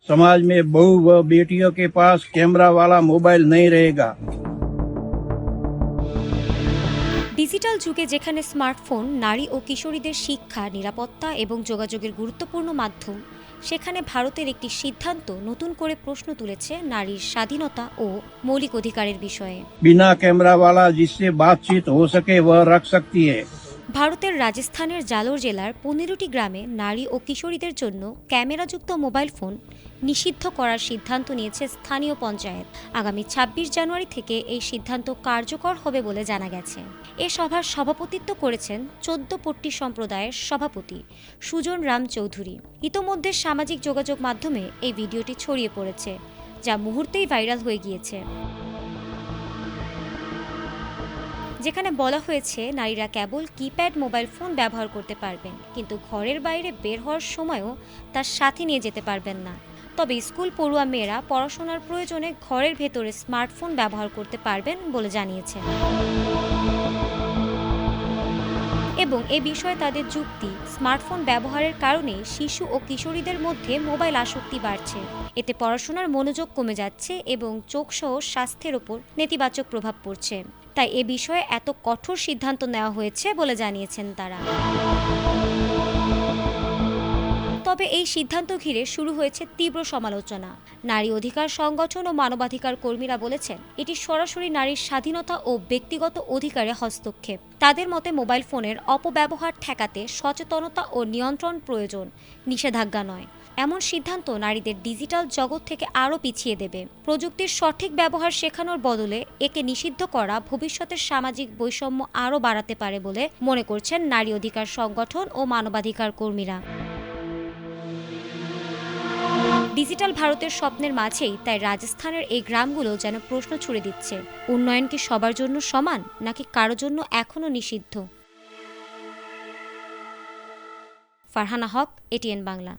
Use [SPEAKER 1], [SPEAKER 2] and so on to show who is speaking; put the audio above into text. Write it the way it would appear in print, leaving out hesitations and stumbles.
[SPEAKER 1] समाज में बहू व बेटियों के पास कैमरा वाला मोबाइल नहीं रहेगा।
[SPEAKER 2] ডিজিটাল যুগে যেখানে স্মার্টফোন নারী ও কিশোরীদের শিক্ষা, নিরাপত্তা এবং যোগাযোগের গুরুত্বপূর্ণ মাধ্যম, সেখানে ভারতের একটি সিদ্ধান্ত নতুন করে প্রশ্ন তুলেছে নারীর স্বাধীনতা ও মৌলিক অধিকারের বিষয়ে।
[SPEAKER 1] बिना कैमरा वाला जिससे बातचीत हो सके वह रख सकती है।
[SPEAKER 2] ভারতের রাজস্থানের জালোর জেলার 15টি গ্রামে নারী ও কিশোরীদের জন্য ক্যামেরাযুক্ত মোবাইল ফোন নিষিদ্ধ করার সিদ্ধান্ত নিয়েছে স্থানীয় পঞ্চায়েত। আগামী 26 জানুয়ারি থেকে এই সিদ্ধান্ত কার্যকর হবে বলে জানা গেছে। এ সভার সভাপতিত্ব করেছেন 14 পট্টি সম্প্রদায়ের সভাপতি সুজন রাম চৌধুরী। ইতোমধ্যে সামাজিক যোগাযোগ মাধ্যমে এই ভিডিওটি ছড়িয়ে পড়েছে, যা মুহূর্তেই ভাইরাল হয়ে গিয়েছে, যেখানে বলা হয়েছে নারীরা কেবল কিপ্যাড মোবাইল ফোন ব্যবহার করতে পারবেন, কিন্তু ঘরের বাইরে বের হওয়ার সময়ও তার সাথে নিয়ে যেতে পারবেন না। তবে স্কুল পড়ুয়া মেয়েরা পড়াশোনার প্রয়োজনে ঘরের ভেতরে স্মার্টফোন ব্যবহার করতে পারবেন বলে জানিয়েছেন। এবং এ বিষয়ে তাদের যুক্তি, স্মার্টফোন ব্যবহারের কারণে শিশু ও কিশোরীদের মধ্যে মোবাইল আসক্তি বাড়ছে। এতে পড়াশোনার মনোযোগ কমে যাচ্ছে এবং চোখসহ স্বাস্থ্যের ওপর নেতিবাচক প্রভাব পড়ছে। তাই এ বিষয়ে এত কঠোর সিদ্ধান্ত নেওয়া হয়েছে বলে জানিয়েছেন তারা। তবে এই সিদ্ধান্ত ঘিরে শুরু হয়েছে তীব্র সমালোচনা। নারী অধিকার সংগঠন ও মানবাধিকার কর্মীরা বলেছেন, এটি সরাসরি নারীর স্বাধীনতা ও ব্যক্তিগত অধিকারে হস্তক্ষেপ। তাদের মতে মোবাইল ফোনের অপব্যবহার ঠেকাতে সচেতনতা ও নিয়ন্ত্রণ প্রয়োজন, নিষেধাজ্ঞা নয়। এমন সিদ্ধান্ত নারীদের ডিজিটাল জগৎ থেকে আরও পিছিয়ে দেবে। প্রযুক্তির সঠিক ব্যবহার শেখানোর বদলে একে নিষিদ্ধ করা ভবিষ্যতের সামাজিক বৈষম্য আরও বাড়াতে পারে বলে মনে করছেন নারী অধিকার সংগঠন ও মানবাধিকার কর্মীরা। ডিজিটাল ভারতের স্বপ্নের মাঝেই তাই রাজস্থানের এই গ্রামগুলো যেন প্রশ্ন ছুড়ে দিচ্ছে, উন্নয়ন কি সবার জন্য সমান, নাকি কারো জন্য এখনও নিষিদ্ধ? ফারহানা হক, এটিএন বাংলা।